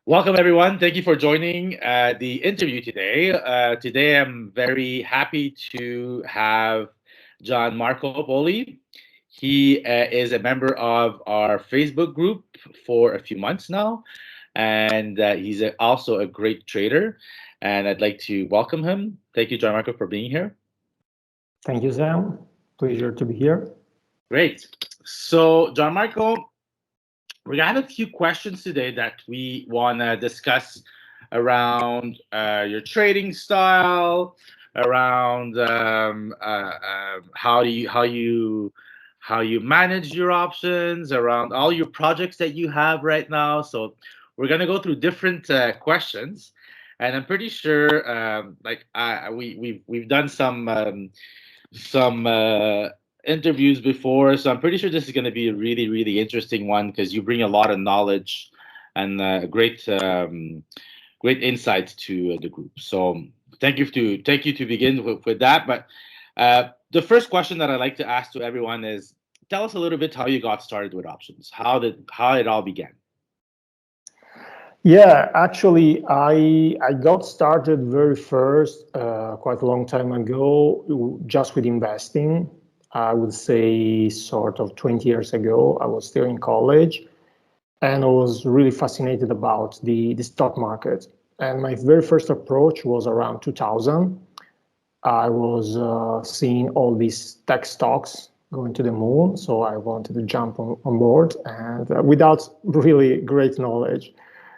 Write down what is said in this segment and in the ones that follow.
Welcome, everyone. Thank you for joining the interview today. Today, I'm very happy to have Gianmarco. He is a member of our Facebook group for a few months now, and he's also a great trader. And I'd like to welcome him. Thank you, Gianmarco, for being here. Thank you, Sam. Pleasure to be here. Great. So, Gianmarco, we got a few questions today that we want to discuss around your trading style, around how you manage your options, around all your projects that you have right now. So we're gonna go through different questions, and I'm pretty sure we've done some interviews before, so I'm pretty sure this is going to be a really, really interesting one because you bring a lot of knowledge and great insights to the group. So thank you to begin with that. But the first question that I like to ask to everyone is, tell us a little bit how you got started with options. How it all began? Yeah, actually, I got started very first, quite a long time ago, just with investing. I would say sort of 20 years ago. I was still in college, and I was really fascinated about the stock market. And my very first approach was around 2000. I was seeing all these tech stocks going to the moon, so I wanted to jump on board, and without really great knowledge.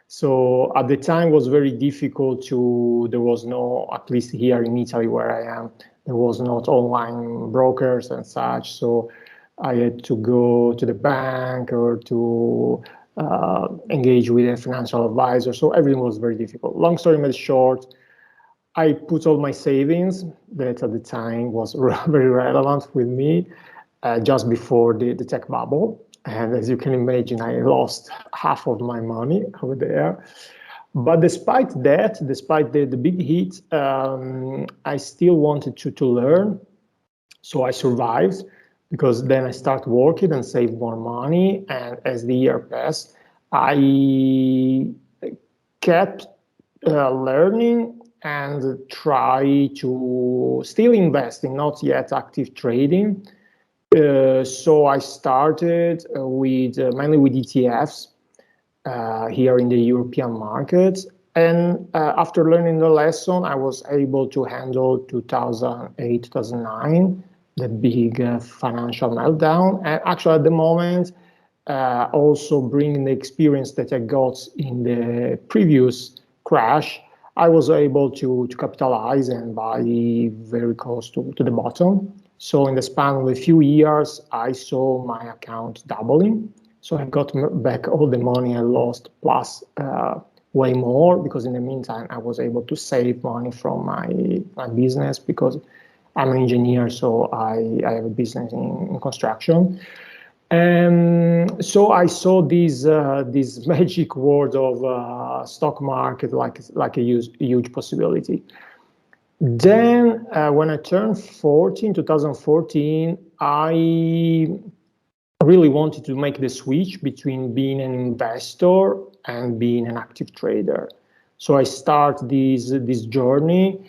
So at the time was very difficult there was no, at least here in Italy where I am, there was not online brokers and such. So I had to go to the bank or to engage with a financial advisor. So everything was very difficult. Long story made short, I put all my savings that at the time was very relevant with me just before the tech bubble. And as you can imagine, I lost half of my money over there. But despite that, despite the big hit, I still wanted to learn. So I survived because then I started working and saved more money. And as the year passed, I kept learning and try to still investing, not yet active trading. So I started with mainly with ETFs here in the European market. And after learning the lesson, I was able to handle 2008, 2009, the big financial meltdown. And actually, at the moment, also bringing the experience that I got in the previous crash, I was able to capitalize and buy very close to the bottom. So in the span of a few years, I saw my account doubling. So I got back all the money I lost plus way more, because in the meantime, I was able to save money from my business because I'm an engineer, so I have a business in construction. And so I saw this magic world of stock market like a huge possibility. Then when I turned 14, 2014, I really wanted to make the switch between being an investor and being an active trader. So I start this journey,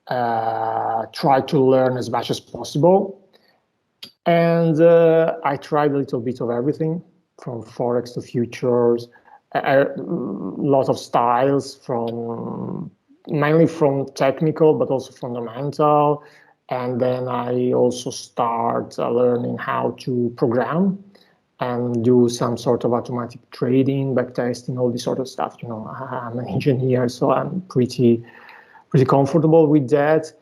try to learn as much as possible. And I tried a little bit of everything, from Forex to futures, a lot of styles, mainly from technical, but also fundamental. And then I also start learning how to program and do some sort of automatic trading, backtesting, all this sort of stuff. You know, I'm an engineer, so I'm pretty comfortable with that.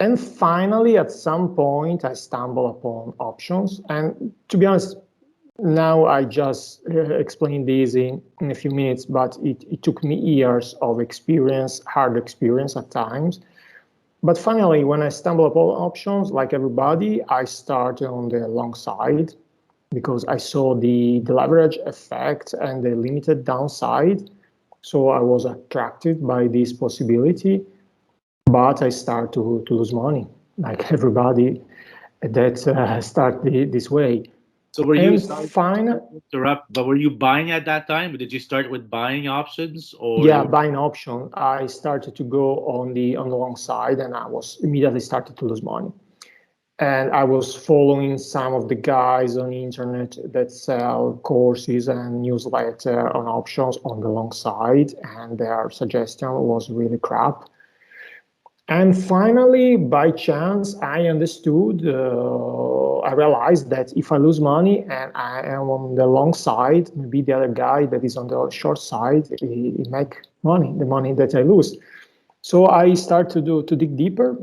And finally, at some point, I stumble upon options. And to be honest, now I just explained this in a few minutes, but it took me years of experience, hard experience at times. But finally, when I stumble upon options, like everybody, I started on the long side because I saw the leverage effect and the limited downside. So I was attracted by this possibility. But I start to lose money, like everybody that start this way. So were you And sorry finally, to interrupt, but were you buying at that time? Did you start with buying options, or yeah, you? buying option, I started to go on the long side, and I was immediately started to lose money. And I was following some of the guys on the internet that sell courses and newsletter on options on the long side, and their suggestion was really crap. And finally, by chance, I understood, I realized that if I lose money and I am on the long side, maybe the other guy that is on the short side, he make money, the money that I lose. So I start to dig deeper,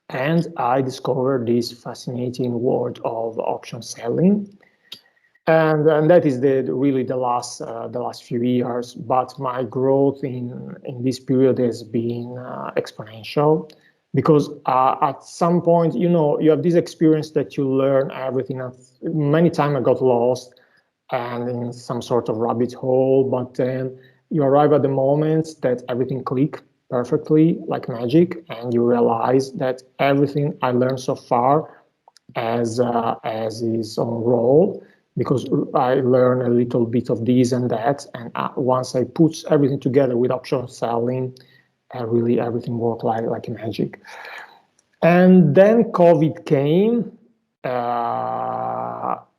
and I discovered this fascinating world of option selling. And that is really the last few years. But my growth in this period has been exponential, because at some point, you have this experience that you learn everything. Many times I got lost and in some sort of rabbit hole, but then you arrive at the moment that everything click perfectly like magic, and you realize that everything I learned so far as is on roll, because I learn a little bit of this and that, and once I put everything together with option selling, really everything worked like magic. And then COVID came,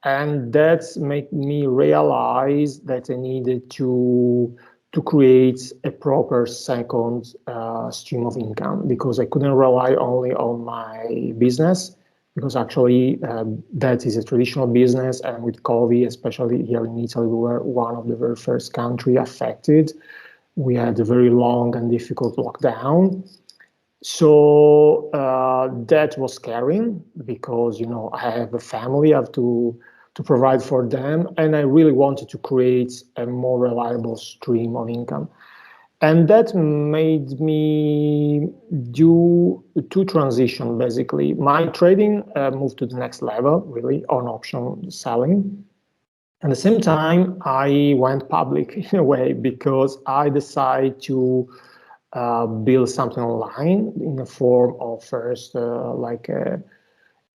and that made me realize that I needed to create a proper second stream of income, because I couldn't rely only on my business, because actually that is a traditional business, and with COVID, especially here in Italy, we were one of the very first country affected. We had a very long and difficult lockdown. So that was scary, because I have a family, I have to provide for them, and I really wanted to create a more reliable stream of income. And that made me do two transitions basically. My trading moved to the next level, really, on option selling. At the same time, I went public in a way, because I decided to build something online in the form of first like a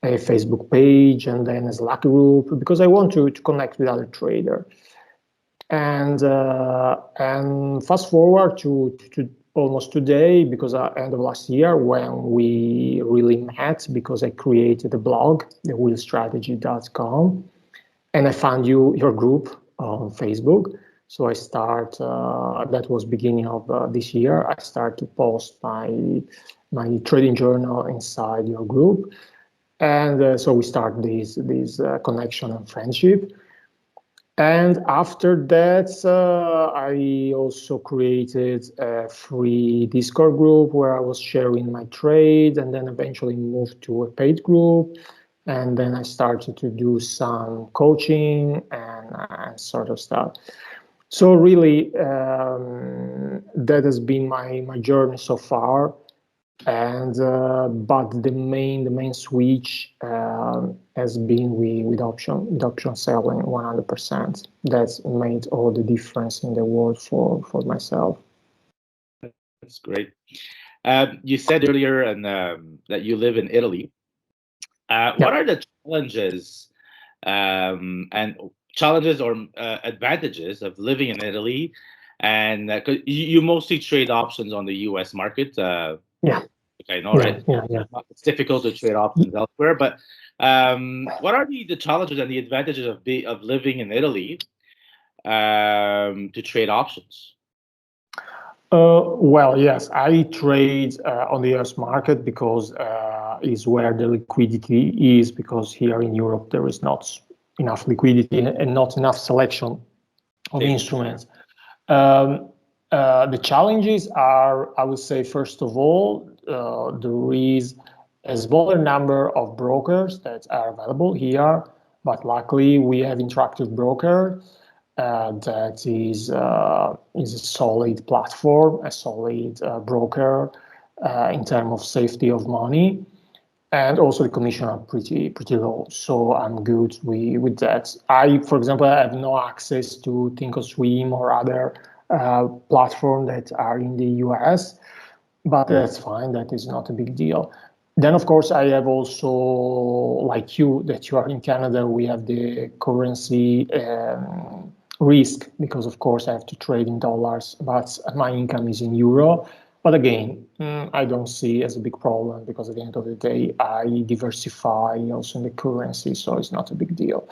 Facebook page, and then a Slack group, because I want to connect with other traders. And fast forward to almost today, because at end of last year when we really met, because I created a blog, thewheelstrategy.com, and I found your group on Facebook. So I start. That was beginning of this year. I start to post my trading journal inside your group, and so we start this connection and friendship. And after that, I also created a free Discord group where I was sharing my trade, and then eventually moved to a paid group. And then I started to do some coaching and sort of stuff. So really, that has been my journey so far. And but the main switch has been with option selling 100%. That's made all the difference in the world for myself. That's great. You said earlier that you live in Italy. What Yeah. are the challenges and challenges or advantages of living in Italy? And 'cause you mostly trade options on the U.S. market. Yeah. I know, Yeah. right? Yeah. It's difficult to trade options elsewhere, but what are the challenges and the advantages of living in Italy to trade options? Well, yes, I trade on the US market, because is where the liquidity is, because here in Europe there is not enough liquidity and not enough selection of Same. instruments. Um, the challenges are, I would say, first of all, there is a smaller number of brokers that are available here, but luckily we have interactive broker that is a solid platform, a solid broker in terms of safety of money, and also the commission are pretty low. So I'm good with that. For example, I have no access to Thinkorswim or other platform that are in the US, but that's fine. That is not a big deal. Then, of course, I have also, like you, that you are in Canada, we have the currency risk because, of course, I have to trade in dollars, but my income is in euro. But again, I don't see as a big problem because at the end of the day, I diversify also in the currency, so it's not a big deal.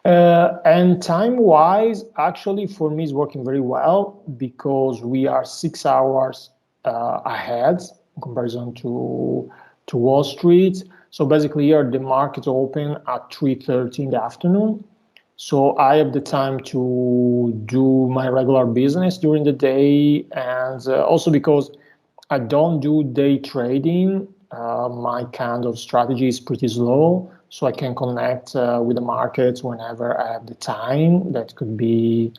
And time-wise, actually, for me, it's working very well because we are 6 hours ahead in comparison to Wall Street. So basically, here the market open at 3:30 in the afternoon. So I have the time to do my regular business during the day, and also because I don't do day trading, my kind of strategy is pretty slow, so I can connect with the markets whenever I have the time. That could be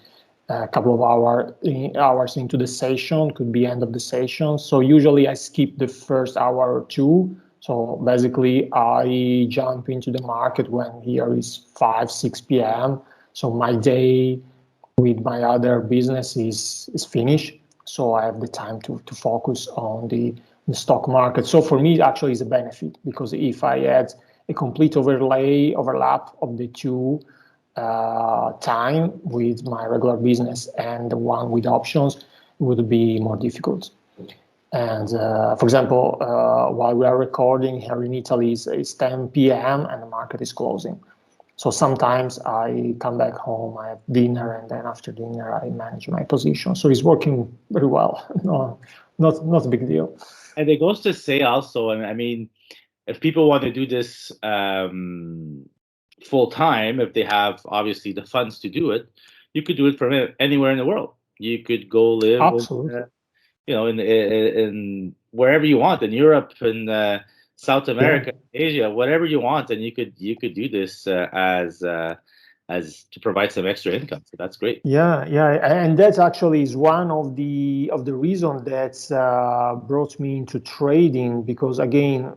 a couple of hours into the session, could be end of the session. So usually I skip the first hour or two. So basically I jump into the market when here is 5, 6 p.m. So my day with my other business is finished. So I have the time to focus on the stock market. So for me, it actually is a benefit because if I had a complete overlap of the two time with my regular business and the one with options, it would be more difficult. And for example, while we are recording here in Italy, it's 10 p.m. and the market is closing. So sometimes I come back home, I have dinner, and then after dinner I manage my position. So it's working very well. No, not a big deal. And it goes to say also, and I mean, if people want to do this full time, if they have obviously the funds to do it, you could do it from anywhere in the world. You could go live in, Absolutely. in wherever you want in Europe, in South Yeah. America, Asia, whatever you want, and you could do this as to provide some extra income. So that's great. Yeah, and that actually is one of the reasons that brought me into trading because again,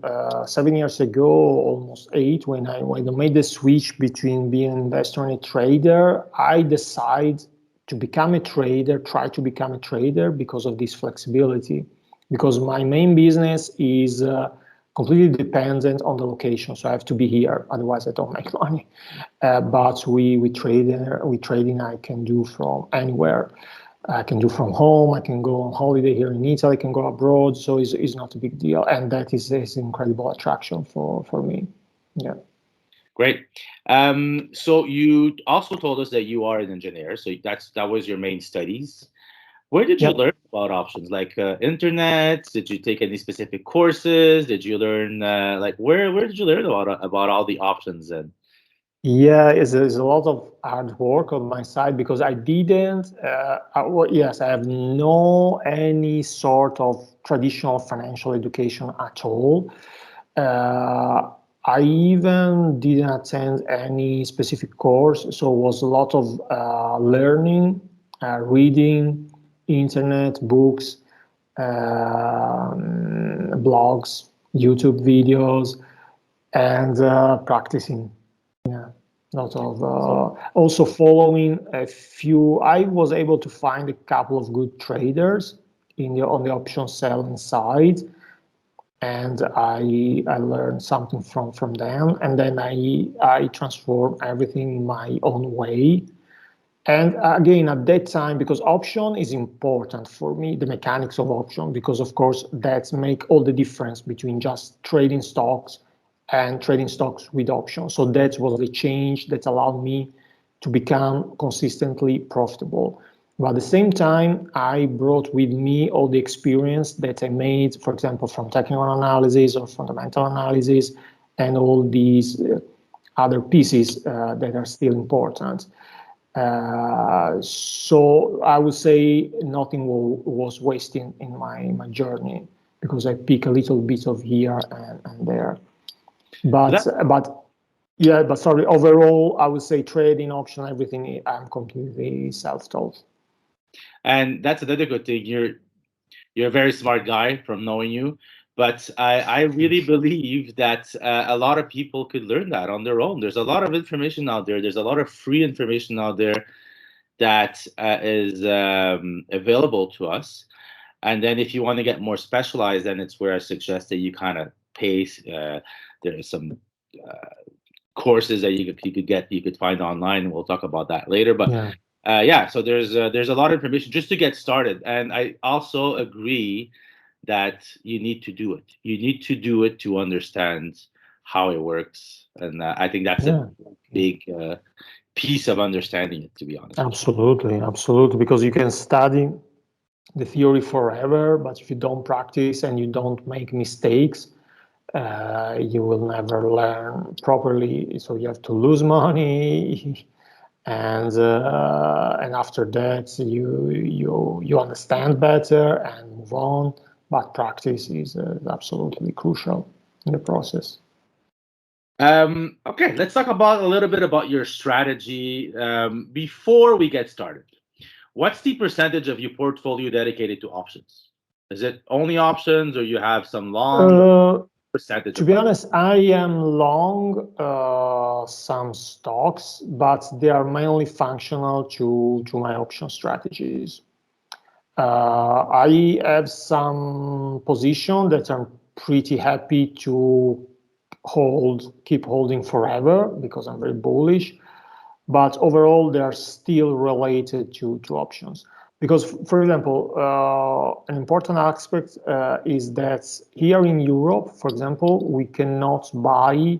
7 years ago, almost eight, when I made the switch between being an investor and a trader, I decided to become a trader, try to become a trader because of this flexibility. Because my main business is completely dependent on the location, so I have to be here, otherwise I don't make money. But we trading I can do from anywhere. I can do from home. I can go on holiday here in Italy. I can go abroad. So it's not a big deal, and that is incredible attraction for me. Yeah. Great. So you also told us that you are an engineer. So that was your main studies. Where did you Yeah. learn about options? Like internet? Did you take any specific courses? Did you learn like where did you learn about all the options and Yeah, it's a lot of hard work on my side because I didn't. Well, yes, I have no any sort of traditional financial education at all. Uh, I even didn't attend any specific course, so it was a lot of learning, reading, internet, books, blogs, YouTube videos, and practicing. Yeah, lot of so also following a few. I was able to find a couple of good traders in the on the option selling side, and I learned something from them, and then I transform everything in my own way. And again, at that time, because option is important for me, the mechanics of option, because of course that make all the difference between just trading stocks and trading stocks with options. So that was the change that allowed me to become consistently profitable. But at the same time, I brought with me all the experience that I made, for example, from technical analysis or fundamental analysis, and all these other pieces that are still important. So I would say nothing was wasting in my journey because I pick a little bit of here and there. But that but yeah, but sorry. Overall, I would say trading, option, everything. I'm completely self-taught. and that's another good thing. You're a very smart guy from knowing you, but I really believe that a lot of people could learn that on their own. There's a lot of information out there. There's a lot of free information out there that is available to us. And then if you want to get more specialized, then it's where I suggest that you kind of pace. There are some courses that you could find online. We'll talk about that later. But Yeah. yeah, so there's a lot of information just to get started, and I also agree that you need to do it. You need to do it to understand how it works, and I think that's a Yeah. big piece of understanding it. To be honest with you. Absolutely, absolutely. Because you can study the theory forever, but if you don't practice and you don't make mistakes, you will never learn properly. So you have to lose money, and after that you understand better and move on. But practice is absolutely crucial in the process. Okay, let's talk about a little bit about your strategy before we get started. What's the percentage of your portfolio dedicated to options? Is it only options, or you have some long Uh, percentage To of be that? honest, I am long some stocks, but they are mainly functional to my option strategies. I have some position that I'm pretty happy to keep holding forever because I'm very bullish. But overall, they are still related to options. Because, for example, an important aspect is that here in Europe, for example, we cannot buy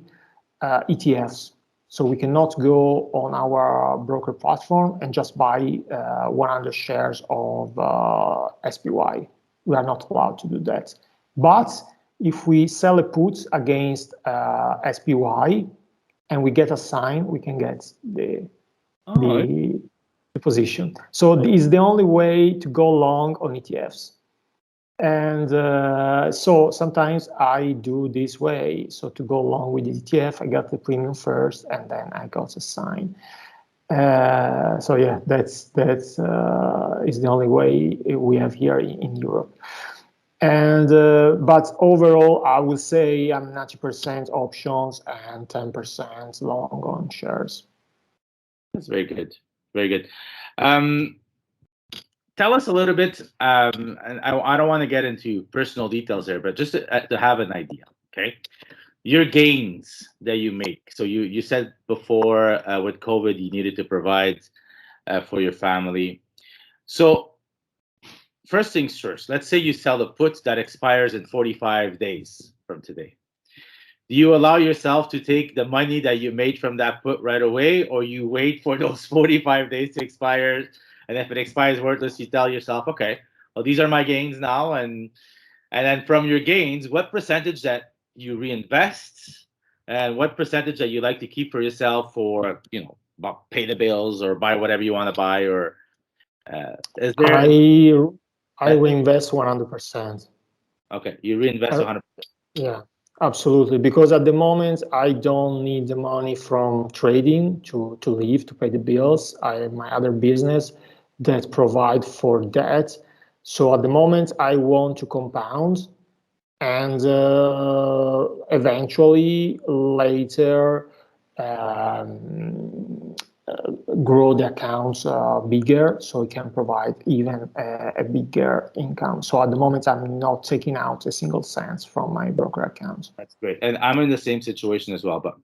ETFs. So we cannot go on our broker platform and just buy 100 shares of SPY. We are not allowed to do that. But if we sell a put against SPY and we get a sign, we can get Oh, the position. So it's the only way to go long on ETFs. And so sometimes I do this way. So to go along with the ETF, I got the premium first, and then I got a sign. So yeah, that's is the only way we have here in Europe. And but overall, I would say I'm 90% options and 10% long on shares. that's very good. Very good. Um, Tell us a little bit, and I don't want to get into personal details here, but just to have an idea, okay? Your gains that you make. So you said before with COVID, you needed to provide for your family. So first things first, let's say you sell a put that expires in 45 days from today. Do you allow yourself to take the money that you made from that put right away, or you wait for those 45 days to expire? And if it expires worthless, you tell yourself, okay, well, these are my gains now. And then from your gains, what percentage that you reinvest and what percentage that you like to keep for yourself for, pay the bills or buy whatever you want to buy? Or is there I I that thing? reinvest 100%. Okay, you reinvest Uh, 100. Yeah, absolutely. Because at the moment, I don't need the money from trading to live, to pay the bills. I have my other business that provide for that. So at the moment, I want to compound and eventually later um, grow the accounts bigger so it can provide even a bigger income. So at the moment, I'm not taking out a single cent from my broker account. That's great. And I'm in the same situation as well, but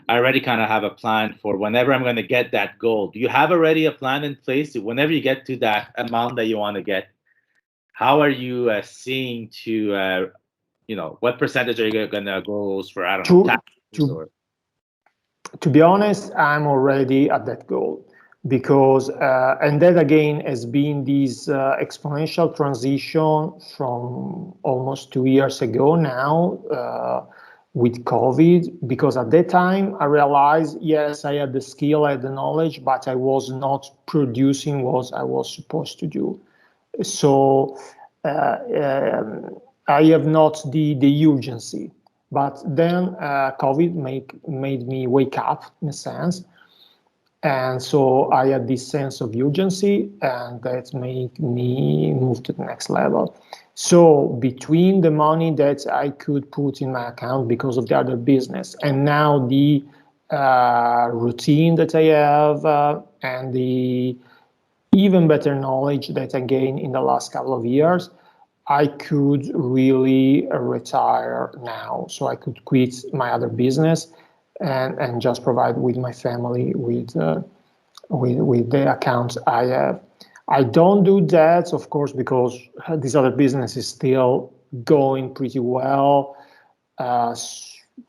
I already kind of have a plan for whenever I'm going to get that goal. Do you have already a plan in place? Whenever you get to that amount that you want to get, how are you seeing to, what percentage are you going to goals for, I don't know, To, taxes to, or? to be honest, I'm already at that goal because, and that again has been this exponential transition from almost 2 years ago now with COVID, because at that time I realized, yes, I had the skill, I had the knowledge, but I was not producing what I was supposed to do. So I have not the urgency. But then COVID made me wake up in a sense. And so I had this sense of urgency, and that made me move to the next level. So between the money that I could put in my account because of the other business, and now the routine that I have, and the even better knowledge that I gained in the last couple of years, I could really retire now. So I could quit my other business and just provide with my family with the accounts I have. I don't do that, of course, because this other business is still going pretty well.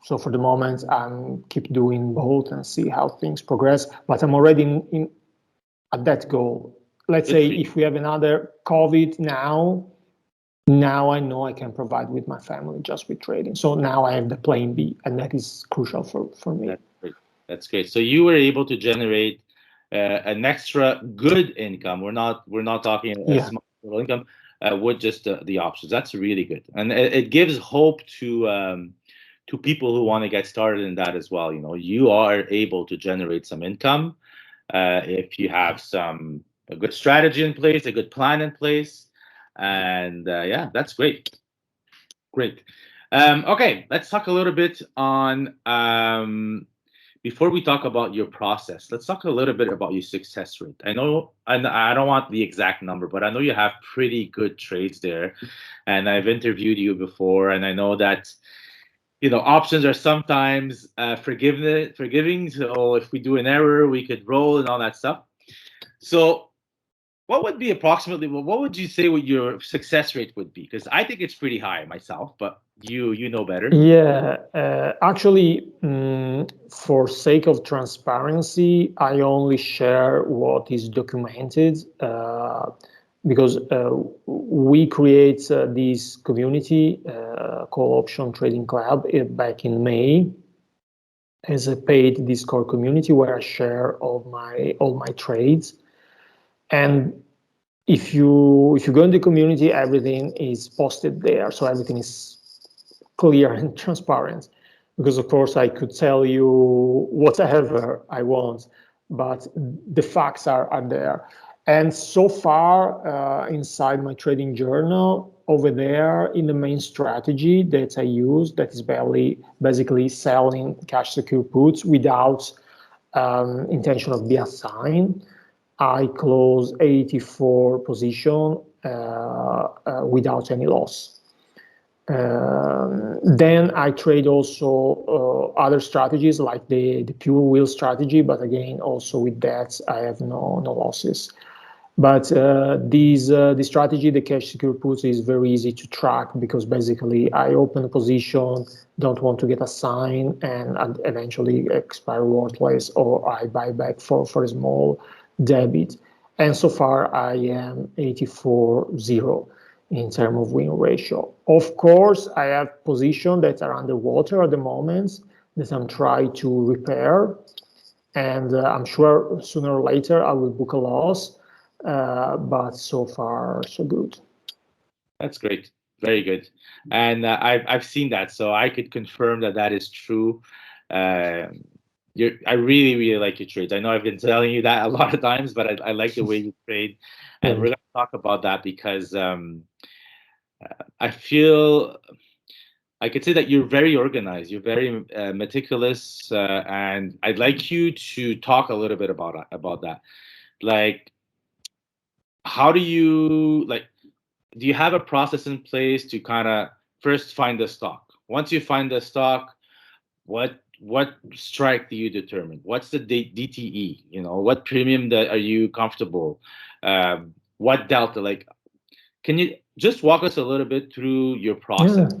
So for the moment, I'm keep doing both and see how things progress. But I'm already at that goal. Let's say if we have another COVID now I know I can provide with my family just with trading. So now I have the plan B, and that is crucial for me. That's great. That's great. So you were able to generate an extra good income. We're not talking a small income with just the options. That's really good, and it gives hope to people who want to get started in that as well. You know, you are able to generate some income if you have a good strategy in place, a good plan in place, and yeah, that's great. Great. Okay, let's talk a little bit on before we talk about your process. Let's talk a little bit about your success rate. I know, and I don't want the exact number, but I know you have pretty good trades there, and I've interviewed you before, and I know that options are sometimes forgiving. So if we do an error, we could roll and all that stuff. So what would be approximately, what would you say what your success rate would be? Because I think it's pretty high myself, but you know better. Yeah, actually, for sake of transparency, I only share what is documented because we create this community called Option Trading Club back in May as a paid Discord community where I share all my trades. And if you go in the community, everything is posted there, so everything is clear and transparent. Because of course I could tell you whatever I want, but the facts are there. And so far, inside my trading journal, over there in the main strategy that I use, that is basically selling cash secure puts without intention of being assigned, I close 84 position without any loss. Then I trade also other strategies like the pure wheel strategy, but again, also with that, I have no losses. But this strategy, the cash secure puts, is very easy to track because basically I open a position, don't want to get assigned, and eventually expire worthless, or I buy back for a small debit. And so far I am 84-0 in terms of win ratio. Of course, I have positions that are underwater at the moment that I'm trying to repair, and I'm sure sooner or later I will book a loss. But so far, so good. That's great. Very good. And I've seen that, so I could confirm that is true. I really like your trades. I know I've been telling you that a lot of times, but I like the way you trade, and we're going to talk about that because I feel I could say that you're very organized. You're very meticulous, and I'd like you to talk a little bit about that. Like, how do you do you have a process in place to kind of first find the stock? Once you find the stock, what strike do you determine? What's the DTE? What premium that are you comfortable? What delta? Like, can you just walk us a little bit through your process?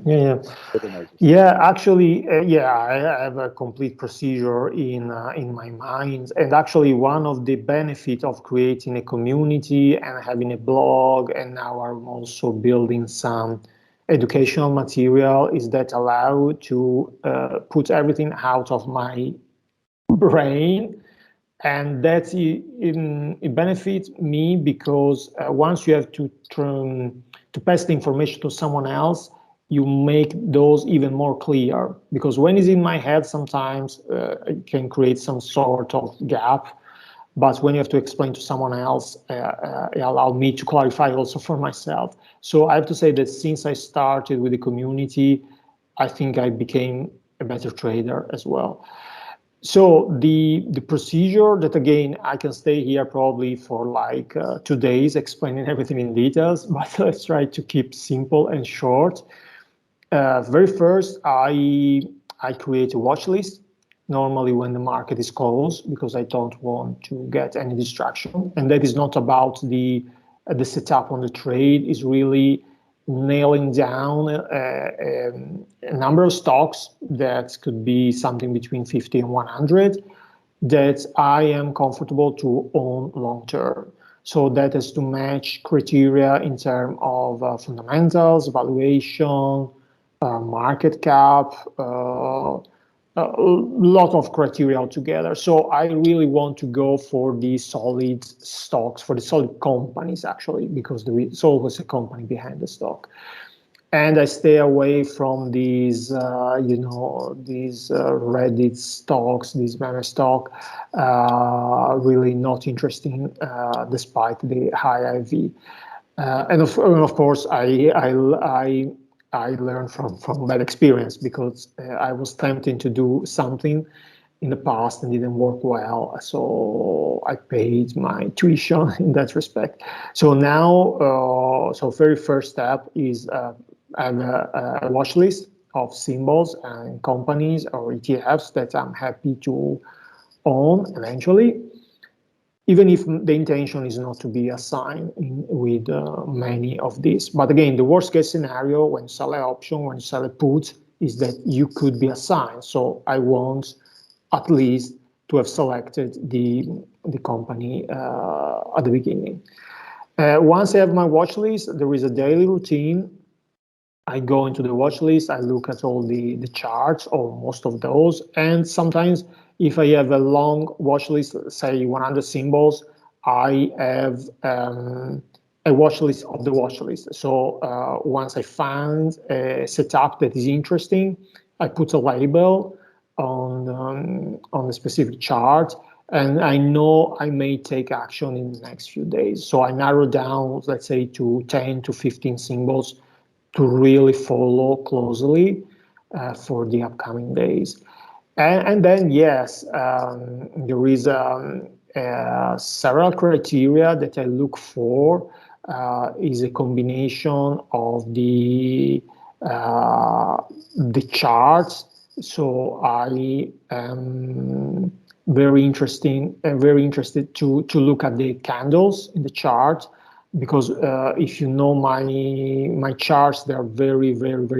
Yeah. Actually, I have a complete procedure in my mind, and actually, one of the benefits of creating a community and having a blog, and now I'm also building some educational material, is that allow to put everything out of my brain. And that it benefits me because once you have to pass the information to someone else, you make those even more clear. Because when it's in my head, sometimes it can create some sort of gap. But when you have to explain to someone else, it allowed me to clarify also for myself. So I have to say that since I started with the community, I think I became a better trader as well. So the procedure that, again, I can stay here probably for like 2 days explaining everything in details, but let's try to keep simple and short. Very first, I create a watch list normally when the market is closed, because I don't want to get any distraction. And that is not about the setup on the trade. Is really nailing down a number of stocks that could be something between 50 and 100 that I am comfortable to own long term. So that has to match criteria in terms of fundamentals, valuation, market cap, a lot of criteria altogether. So I really want to go for the solid stocks, for the solid companies, actually, because there is always a company behind the stock. And I stay away from these, these Reddit stocks, these meme stock, really not interesting, despite the high IV. And of course, I learned from bad experience, because I was tempted to do something in the past and didn't work well. So I paid my tuition in that respect. So now, so very first step is have a watch list of symbols and companies or ETFs that I'm happy to own eventually, even if the intention is not to be assigned with many of these. But again, the worst case scenario when you sell an option, when you sell a put, is that you could be assigned. So I want at least to have selected the company at the beginning. Once I have my watch list, there is a daily routine. I go into the watch list, I look at all the charts, or most of those, and sometimes if I have a long watch list, say 100 symbols, I have a watch list of the watch list. So once I find a setup that is interesting, I put a label on a specific chart, and I know I may take action in the next few days. So I narrow down, let's say, to 10 to 15 symbols to really follow closely for the upcoming days. And then, yes, there is several criteria that I look for. Is a combination of the charts. So I am very interested to look at the candles in the chart, because if you know my charts, they are very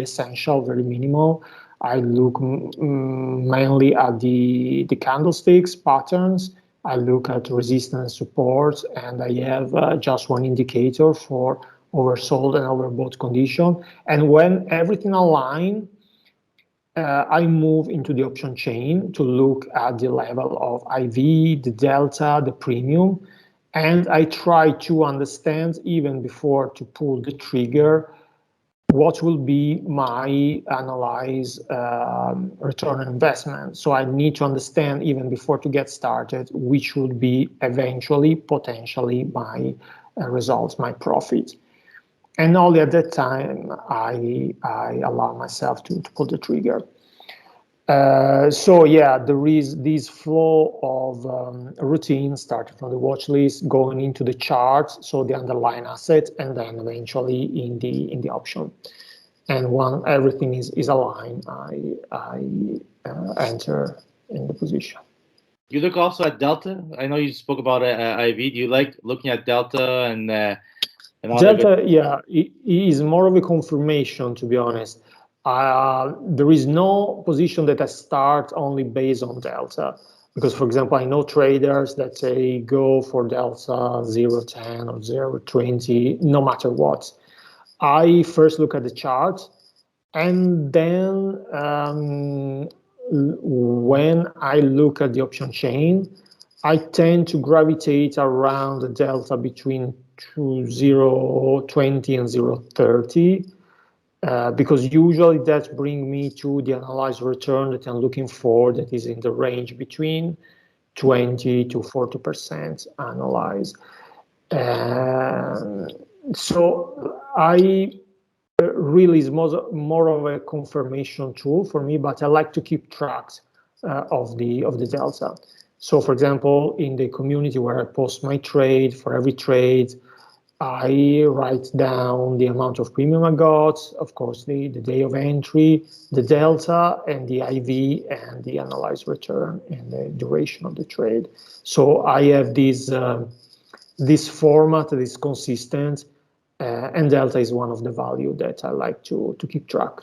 essential, very minimal. I look mainly at the candlesticks patterns. I look at resistance, support, and I have just one indicator for oversold and overbought condition. And when everything aligns, I move into the option chain to look at the level of IV, the delta, the premium, and I try to understand, even before to pull the trigger, what will be my analyzed return on investment. So I need to understand, even before to get started, which would be eventually, potentially, my results, my profit. And only at that time, I allow myself to pull the trigger. So yeah, there is this flow of routine, starting from the watch list, going into the charts, so the underlying asset, and then eventually in the option. And when everything is aligned, I enter in the position. You look also at delta. I know you spoke about IV. Do you like looking at delta and all delta? Yeah, it is more of a confirmation, to be honest. There is no position that I start only based on delta, because, for example, I know traders that say go for delta 0.10 or 0.20, no matter what. I first look at the chart, and then when I look at the option chain, I tend to gravitate around the delta between 0.20 and 0.30. Because usually that brings me to the analyzed return that I'm looking for, that is in the range between 20 to 40% analyzed. So I really is more of a confirmation tool for me, but I like to keep tracks of the delta. So, for example, in the community where I post my trade, for every trade, I write down the amount of premium I got, of course, the day of entry, the delta, and the IV, and the analyzed return, and the duration of the trade. So I have this format that is consistent, and delta is one of the value that I like to keep track.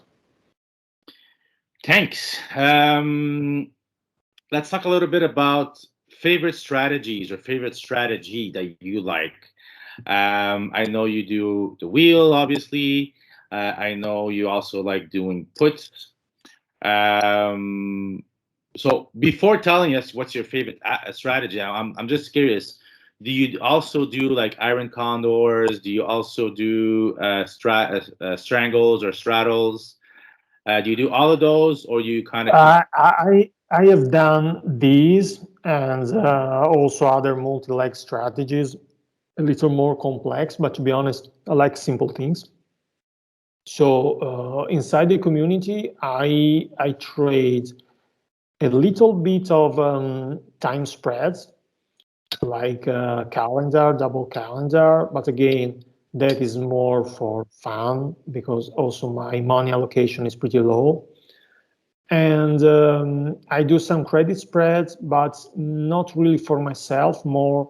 Thanks. Let's talk a little bit about favorite strategies or favorite strategy that you like. I know you do the wheel, obviously. I know you also like doing puts. So before telling us what's your favorite strategy, I'm just curious. Do you also do like iron condors? Do you also do strangles or straddles? Do you do all of those, or you kind of keep? I have done these and also other multi-leg strategies, a little more complex, but to be honest, I like simple things. So inside the community, I trade a little bit of time spreads, like calendar, double calendar, but again, that is more for fun because also my money allocation is pretty low. And I do some credit spreads, but not really for myself, more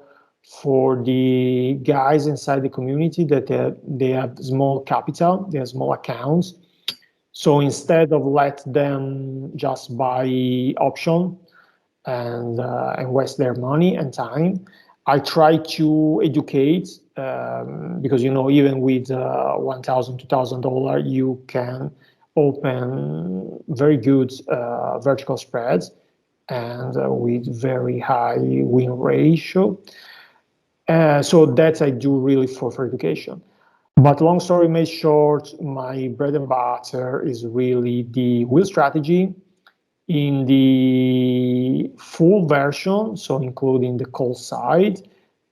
for the guys inside the community that they have small capital, they have small accounts. So instead of let them just buy option and waste their money and time, I try to educate because even with $1,000, $2,000 you can open very good vertical spreads and with very high win ratio. So that I do really for education. But long story made short, my bread and butter is really the wheel strategy in the full version, so including the call side,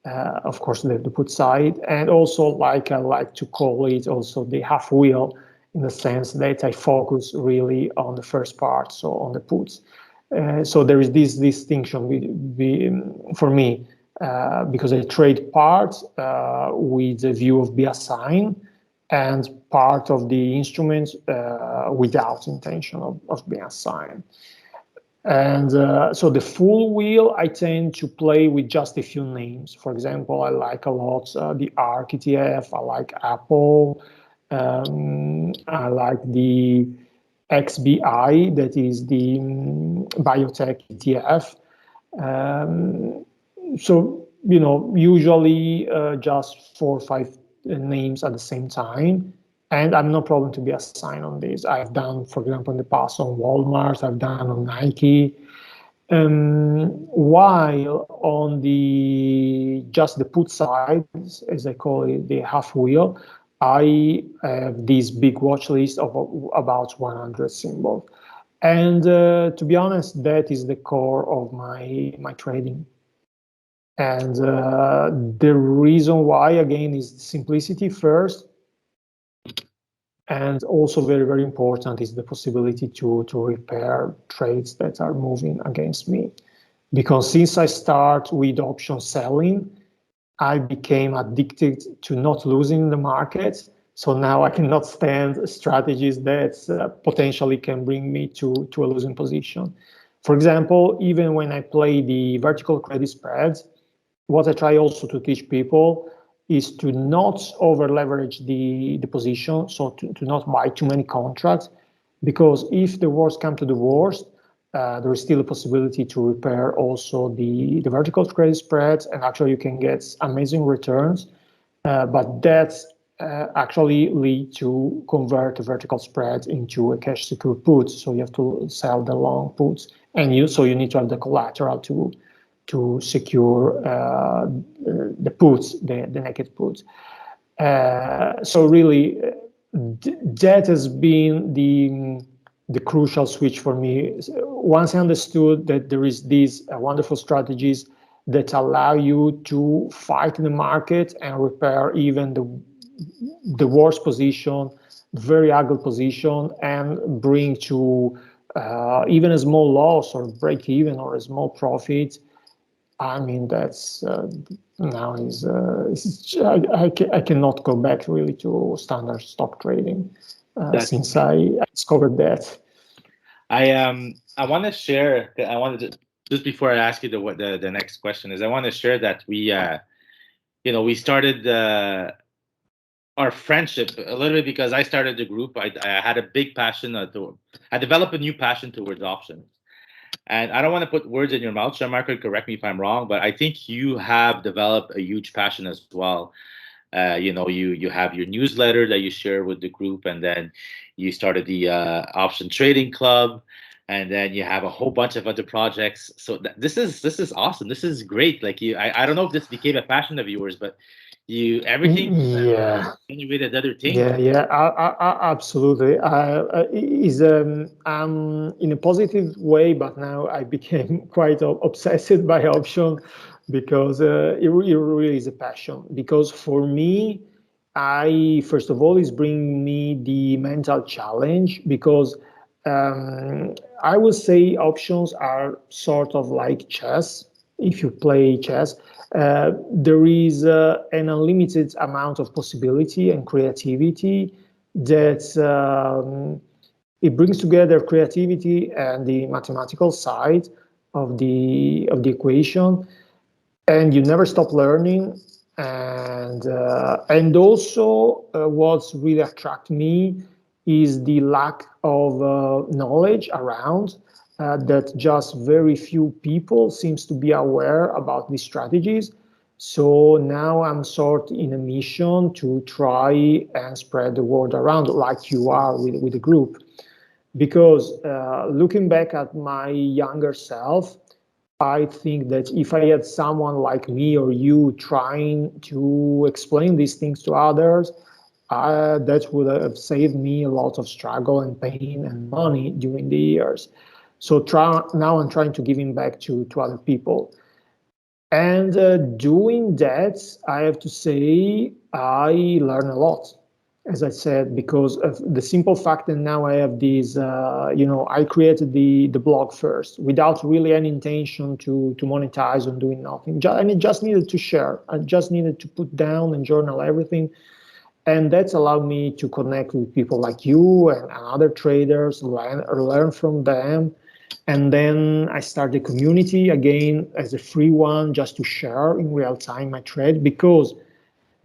of course the put side, and also like I like to call it also the half wheel, in the sense that I focus really on the first part, so on the puts. So there is this distinction for me because I trade part with the view of be assigned and part of the instruments without intention of being assigned. And so the full wheel, I tend to play with just a few names. For example, I like a lot the ARK ETF, I like Apple, I like the XBI, that is the biotech ETF. So, usually just 4 or 5 names at the same time. And I'm no problem to be assigned on this. I've done, for example, in the past on Walmart, I've done on Nike. While on just the put side, as I call it, the half wheel, I have this big watch list of about 100 symbols. And to be honest, that is the core of my trading. And the reason why, again, is simplicity first. And also very, very important is the possibility to repair trades that are moving against me. Because since I start with option selling, I became addicted to not losing the market. So now I cannot stand strategies that potentially can bring me to a losing position. For example, even when I play the vertical credit spreads, what I try also to teach people is to not over leverage the position, so to not buy too many contracts, because if the worst comes to the worst, there is still a possibility to repair also the vertical credit spreads, and actually you can get amazing returns, but that's actually lead to convert the vertical spread into a cash secure put, so you have to sell the long puts, and you need to have the collateral to secure the puts, the naked puts. So really, that has been the crucial switch for me. Once I understood that there is these wonderful strategies that allow you to fight the market and repair even the worst position, very ugly position, and bring to even a small loss or break even or a small profit, I mean, that's now I cannot go back really to standard stock trading That's since I discovered that. I want to share. I wanted to just before I ask you the next question is I want to share that we started our friendship a little bit because I started the group. I had a big passion I developed a new passion towards options. And I don't want to put words in your mouth, Gianmarco, correct me if I'm wrong, but I think you have developed a huge passion as well. You have your newsletter that you share with the group, and then you started the option trading club, and then you have a whole bunch of other projects. So this is awesome. This is great. Like I don't know if this became a passion of yours, but you everything Yeah. generated other things. Absolutely. Is in a positive way, but now I became quite obsessed by option because it really is a passion. Because for me, I first of all is bringing me the mental challenge because I would say options are sort of like chess. If you play chess, there is an unlimited amount of possibility and creativity that it brings together creativity and the mathematical side of the equation, and you never stop learning. And also, what's really attract me is the lack of knowledge around that just very few people seems to be aware about these strategies. So now I'm sort in a mission to try and spread the word around like you are with the group. Because looking back at my younger self, I think that if I had someone like me or you trying to explain these things to others, that would have saved me a lot of struggle and pain and money during the years. So now I'm trying to give him back to other people. And doing that, I have to say, I learn a lot, as I said, because of the simple fact that now I have these, I created the blog first without really any intention to monetize on doing nothing. And it just needed to share. I just needed to put down and journal everything. And that's allowed me to connect with people like you and other traders, learn from them. And then I started a community again as a free one just to share in real time my trade because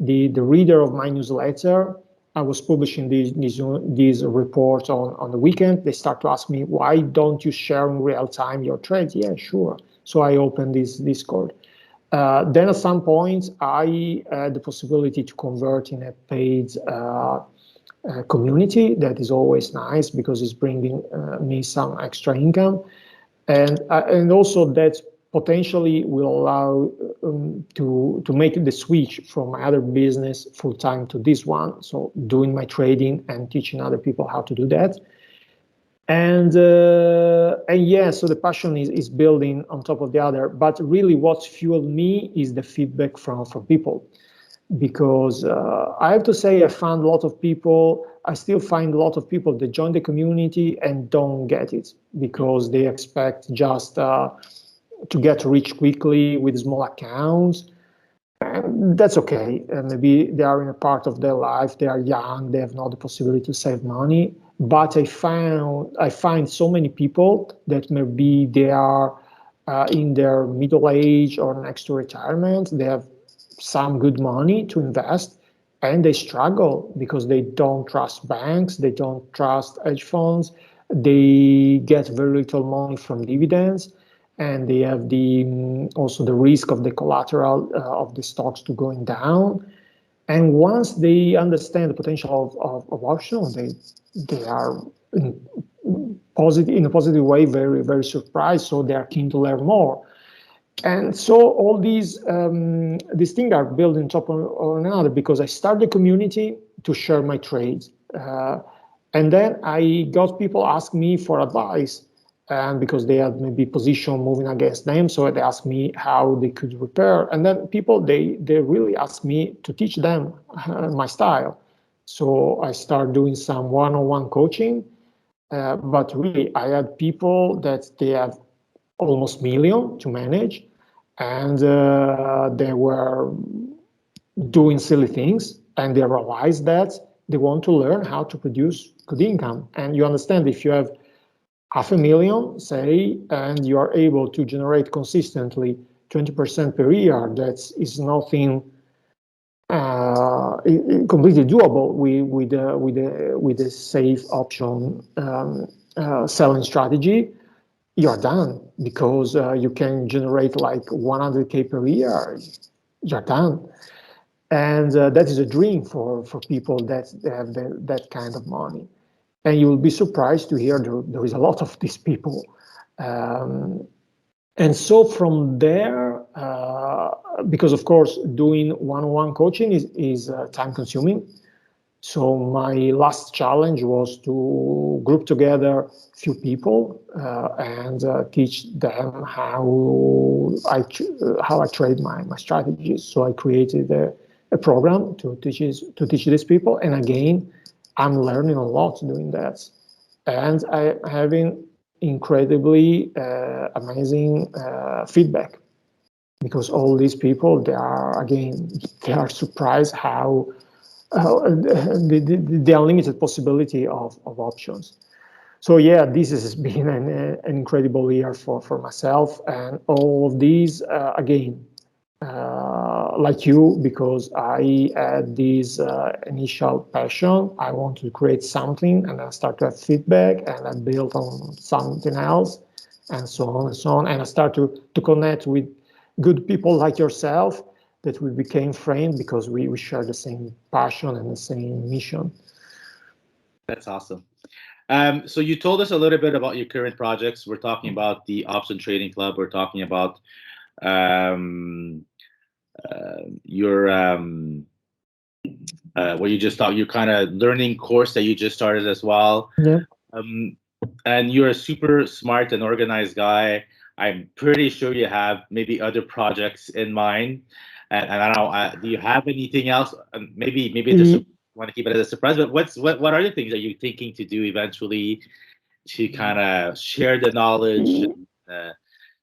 the reader of my newsletter, I was publishing these reports on the weekend. They start to ask me, why don't you share in real time your trades? Yeah, sure. So I opened this Discord. Then at some point, I had the possibility to convert in a paid community. That is always nice because it's bringing me some extra income. And also that potentially will allow to make the switch from my other business full time to this one. So doing my trading and teaching other people how to do that. And yeah, so the passion is building on top of the other. But really, what fueled me is the feedback from people because I have to say I found a lot of people, I still find a lot of people that join the community and don't get it because they expect just to get rich quickly with small accounts. And that's okay. Maybe they are in a part of their life, they are young, they have not the possibility to save money. But I find so many people that maybe they are in their middle age or next to retirement. They have some good money to invest and they struggle because they don't trust banks, they don't trust hedge funds, they get very little money from dividends, and they have also the risk of the collateral of the stocks to going down. And once they understand the potential of options, they are in a positive way very very surprised, so they are keen to learn more. And so all these things are built on top of another because I started a community to share my trades. And then I got people ask me for advice, and because they had maybe position moving against them, so they asked me how they could repair. And then people they really asked me to teach them my style. So I started doing some one-on-one coaching, But really, I had people that they have almost million to manage, and they were doing silly things, and they realized that they want to learn how to produce good income. And you understand, if you have 500,000, say, and you are able to generate consistently 20% per year, that is nothing completely doable with a safe option selling strategy. You're done, because you can generate like 100K per year. You're done. And that is a dream for people that have that kind of money. And you will be surprised to hear there is a lot of these people. And so from there, because of course doing one-on-one coaching is time consuming. So my last challenge was to group together a few people and teach them how I trade my strategies. So I created a program to teach these people. And again, I'm learning a lot doing that, and I having incredibly amazing feedback, because all these people, they are surprised how the unlimited possibility of options. So yeah, this has been an incredible year for myself, and all of these again, like you, because I had this initial passion. I want to create something, and I start to have feedback, and I build on something else, and so on and so on. And I start to connect with good people like yourself, that we became friends because we share the same passion and the same mission. That's awesome. So you told us a little bit about your current projects. We're talking about the Option Trading Club. We're talking about um, your what you just thought, your kind of learning course that you just started as well. Yeah. Um, and you're a super smart and organized guy. I'm pretty sure you have maybe other projects in mind. And I don't know, do you have anything else? Maybe just want to keep it as a surprise. But what are the things that you're thinking to do eventually to kind of share the knowledge, and,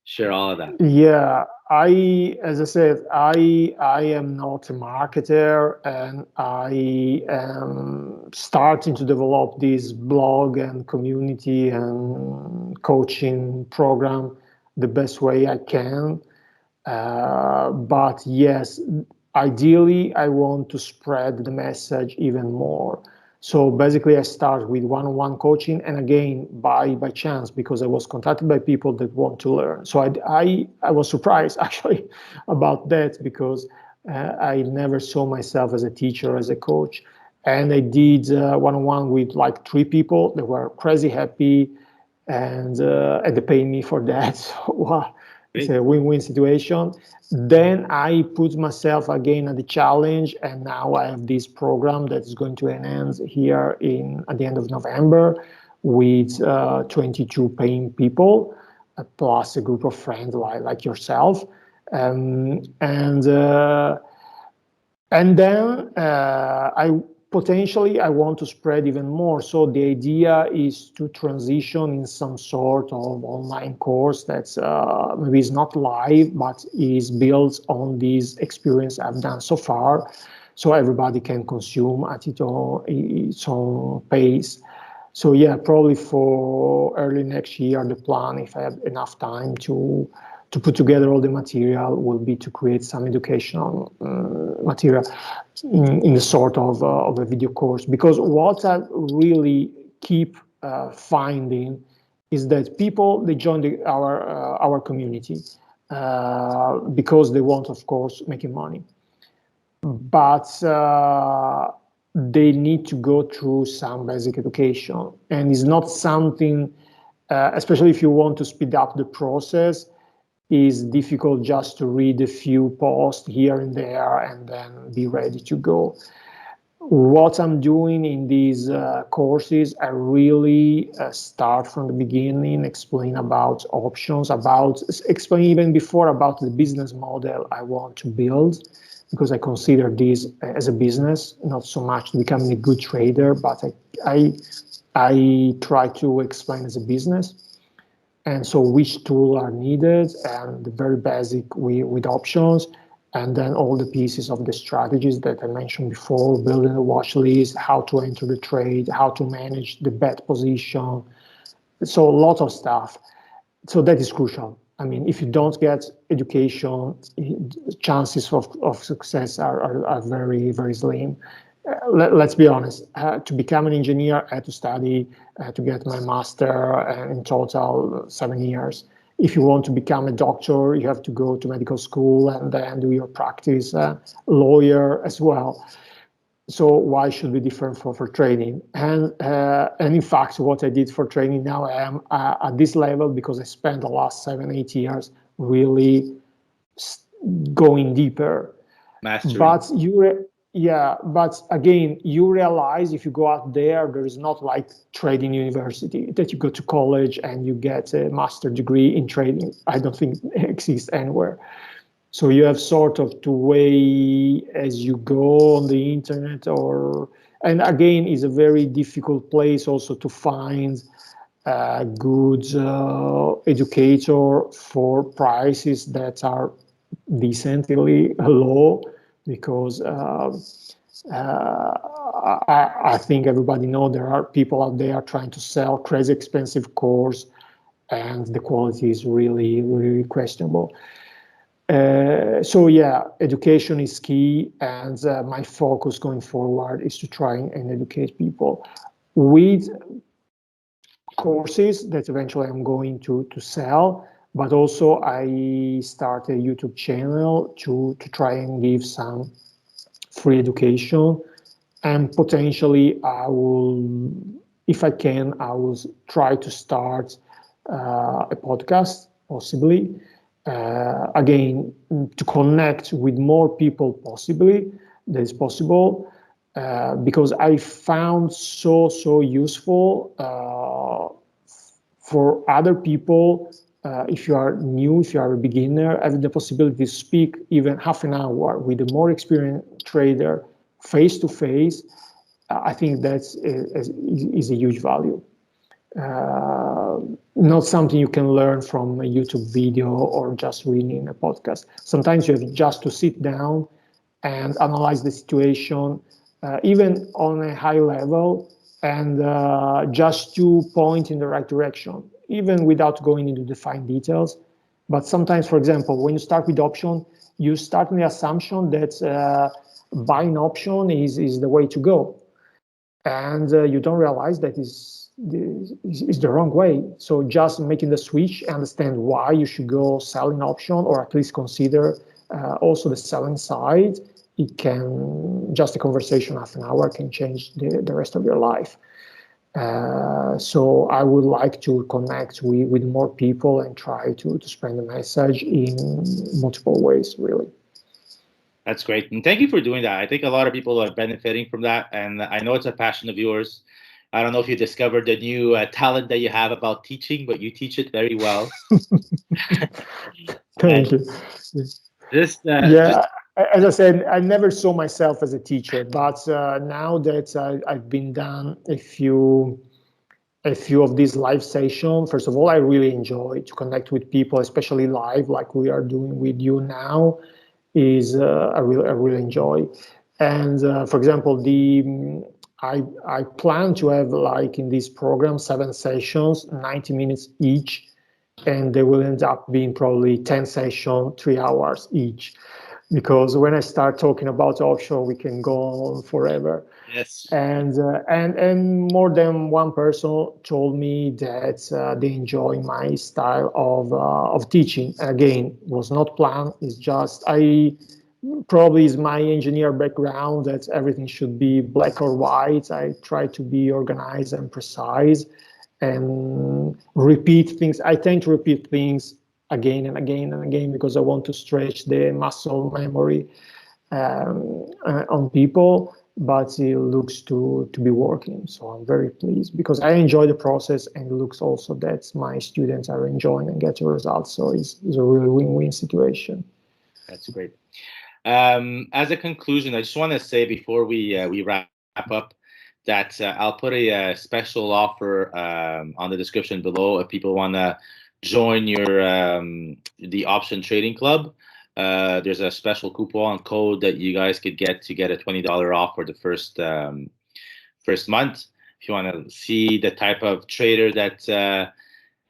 share all of that? Yeah, as I said, I am not a marketer, and I am starting to develop this blog and community and coaching program the best way I can. But yes, ideally, I want to spread the message even more. So basically, I start with one-on-one coaching, and again, by chance, because I was contacted by people that want to learn. So I was surprised actually about that, because I never saw myself as a teacher, as a coach. And I did one-on-one with like 3 people. They were crazy happy, and they pay me for that. So, wow, it's a win-win situation. Then I put myself again at the challenge, and now I have this program that is going to end here at the end of November, with 22 paying people, plus a group of friends like yourself. Um, and uh, and then I want to spread even more. So the idea is to transition in some sort of online course that's maybe is not live, but is built on this experience I've done so far, so everybody can consume at its own pace. So yeah, probably for early next year, the plan, if I have enough time to put together all the material, will be to create some educational material in the sort of a video course. Because what I really keep finding is that people, they join our community because they want, of course, making money, but they need to go through some basic education, and it's not something, especially if you want to speed up the process, is difficult just to read a few posts here and there and then be ready to go. What I'm doing in these courses, I really start from the beginning, explain about options, explain even before about the business model I want to build, because I consider this as a business, not so much becoming a good trader, but I I try to explain as a business, and so which tool are needed, and the very basic with options, and then all the pieces of the strategies that I mentioned before, building a watch list, how to enter the trade, how to manage the bet position. So a lot of stuff. So that is crucial. I mean, if you don't get education, chances of success are very, very slim. Let's be honest, to become an engineer, I had to study to get my master in total 7 years. If you want to become a doctor, you have to go to medical school and then do your practice, lawyer as well. So why should be different for training? And in fact, what I did for training now, I am at this level because I spent the last 7, 8 years really going deeper. Mastering. But yeah, but again, you realize if you go out there is not like trading university that you go to college and you get a master degree in trading. I don't think it exists anywhere. So you have sort of to weigh as you go on the internet, and again, it's a very difficult place also to find a good educator for prices that are decently low, because I think everybody know there are people out there trying to sell crazy expensive course, and the quality is really, really questionable. So yeah, education is key, and my focus going forward is to try and educate people with courses that eventually I'm going to sell, but also I start a YouTube channel to try and give some free education, and potentially I will, if I can, I will try to start a podcast, possibly. Again, to connect with more people, possibly that is possible, because I found so useful for other people. If you are new, if you are a beginner, having the possibility to speak even half an hour with a more experienced trader face to face, I think is a huge value. Not something you can learn from a YouTube video or just reading a podcast. Sometimes you have just to sit down and analyze the situation, even on a high level, and just to point in the right direction, even without going into the fine details. But sometimes, for example, when you start with option, you start with the assumption that buying option is the way to go, and you don't realize that is the wrong way. So just making the switch, understand why you should go selling option, or at least consider also the selling side. It can, just a conversation half an hour can change the rest of your life. So I would like to connect with more people and try to spread the message in multiple ways, really. That's great. And thank you for doing that. I think a lot of people are benefiting from that. And I know it's a passion of yours. I don't know if you discovered the new talent that you have about teaching, but you teach it very well. Thank And you. just Yeah, as I said, I never saw myself as a teacher, but now that I've been done a few of these live sessions, first of all, I really enjoy to connect with people, especially live, like we are doing with you now. Is I really enjoy. And for example, I plan to have, like, in this program, 7 sessions, 90 minutes each, and they will end up being probably 10 sessions, 3 hours each. Because when I start talking about offshore, we can go on forever. yes, And more than one person told me that they enjoy my style of teaching. Again, was not planned. It's just I probably is my engineer background that everything should be black or white. I try to be organized and precise and repeat things. I tend to repeat things again and again and again because I want to stretch the muscle memory on people, but it looks to be working. So I'm very pleased because I enjoy the process, and it looks also that my students are enjoying and getting results. So it's a really win-win situation. that's great. As a conclusion, I just want to say before we wrap up that I'll put a special offer on the description below if people want to join your the option trading club. There's a special coupon code that you guys could get to get a $20 off for the first month. If you want to see the type of trader that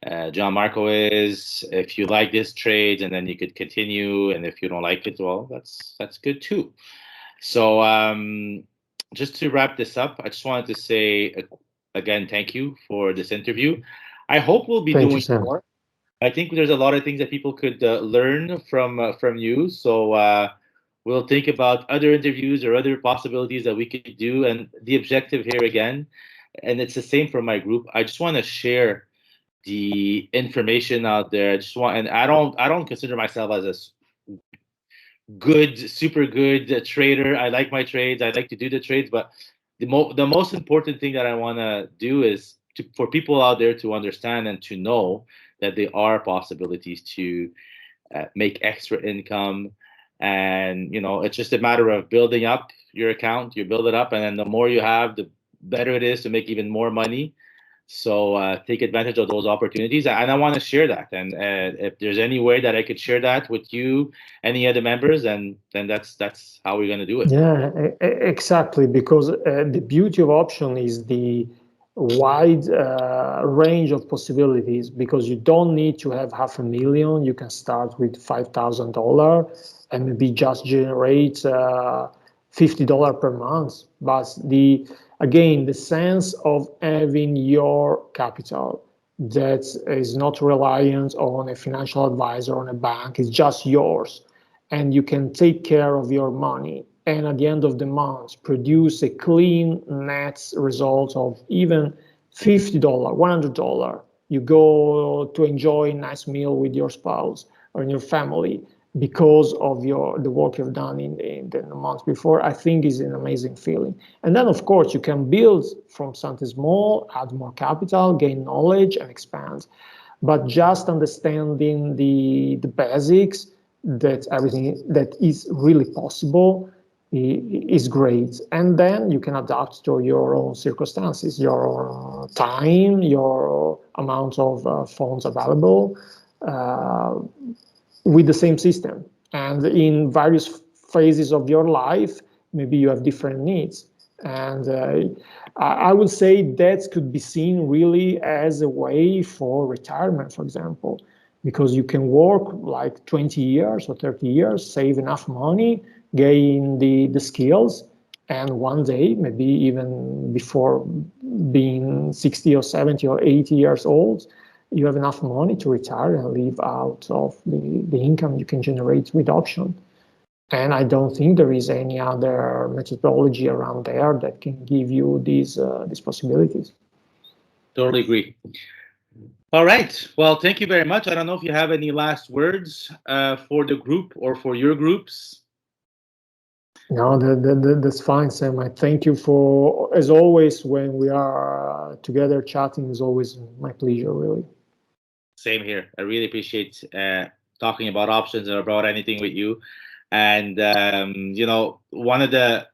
Gianmarco is, if you like this trade, and then you could continue, and if you don't like it, well, that's good too. So just to wrap this up, I just wanted to say again, thank you for this interview. I hope we'll be doing more. I think there's a lot of things that people could learn from you. So we'll think about other interviews or other possibilities that we could do. And the objective here again, and it's the same for my group. I just want to share the information out there. I just want, and I don't consider myself as a super good trader. I like my trades. I like to do the trades, but the most important thing that I want to do is for people out there to understand and to know that there are possibilities to make extra income. And it's just a matter of building up your account. You build it up, and then the more you have, the better it is to make even more money. So take advantage of those opportunities, and I want to share that. And if there's any way that I could share that with you, any other members, then that's how we're going to do it. Yeah, exactly. Because the beauty of option is the wide range of possibilities. Because you don't need to have $500,000. You can start with $5,000 and maybe just generate $50 per month. But again, the sense of having your capital that is not reliant on a financial advisor, on a bank, is just yours, and you can take care of your money, and at the end of the month produce a clean net result of even $50, $100. You go to enjoy a nice meal with your spouse or in your family because of the work you've done in the month before. I think is an amazing feeling. And then, of course, you can build from something small, add more capital, gain knowledge, and expand. But just understanding the basics, that everything that is really possible is great. And then you can adapt to your own circumstances, your time, your amount of funds available, with the same system. And in various phases of your life, maybe you have different needs. And I would say that could be seen really as a way for retirement, for example, because you can work like 20 years or 30 years, save enough money, gain the skills, and one day, maybe even before being 60 or 70 or 80 years old, you have enough money to retire and live out of the income you can generate with option. And I don't think there is any other methodology around there that can give you these possibilities. Totally agree. All right. Well, thank you very much. I don't know if you have any last words for the group or for your groups. No, that's fine, Sam. I thank you for, as always, when we are together chatting, is always my pleasure, really. Same here. I really appreciate talking about options or about anything with you. And, one of the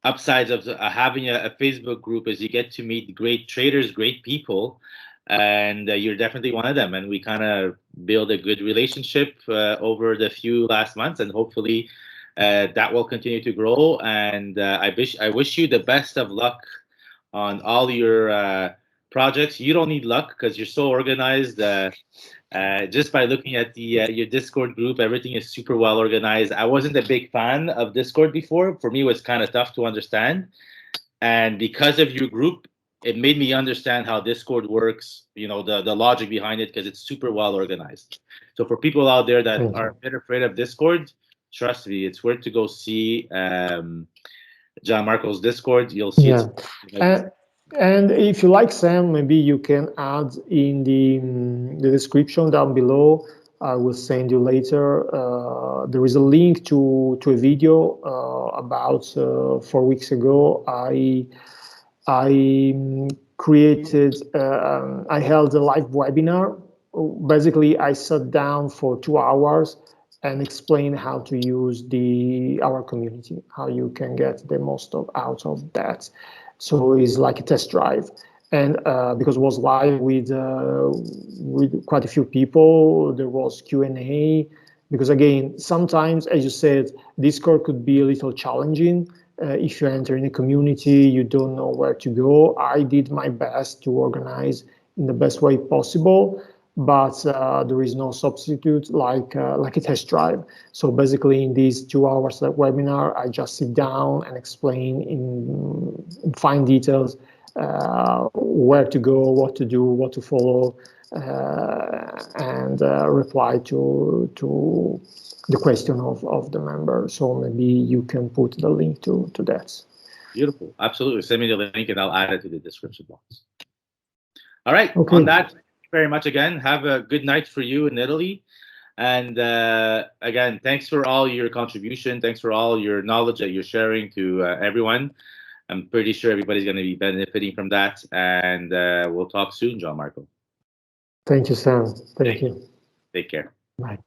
upsides of having a Facebook group is you get to meet great traders, great people, and you're definitely one of them. And we kind of build a good relationship over the few last months, and hopefully that will continue to grow. And I wish you the best of luck on all your projects. You don't need luck because you're so organized. Just by looking at your Discord group, everything is super well organized. I wasn't a big fan of Discord before. For me, it was kind of tough to understand. And because of your group, it made me understand how Discord works, the logic behind it, because it's super well organized. So for people out there that are a bit afraid of Discord, trust me, it's worth to go see Gianmarco's Discord. You'll see it. And if you like, Sam, maybe you can add in the description down below. I will send you later. There is a link to a video about 4 weeks ago. I created. I held a live webinar. Basically, I sat down for 2 hours and explain how to use our community, how you can get the most out of that. So it's like a test drive. And because it was live with quite a few people, there was Q&A. Because again, sometimes, as you said, Discord could be a little challenging. If you enter in a community, you don't know where to go. I did my best to organize in the best way possible, but there is no substitute like a test drive. So basically, in these 2 hours webinar, I just sit down and explain in fine details where to go, what to do, what to follow, and reply to the question of the member. So maybe you can put the link to that. Beautiful. Absolutely. Send me the link and I'll add it to the description box. All right. Okay. On that, thank you very much again. Have a good night for you in Italy. And again, thanks for all your contribution. Thanks for all your knowledge that you're sharing to everyone. I'm pretty sure everybody's going to be benefiting from that. And we'll talk soon, Gianmarco. Thank you, Sam. Thank you. Take care. Bye.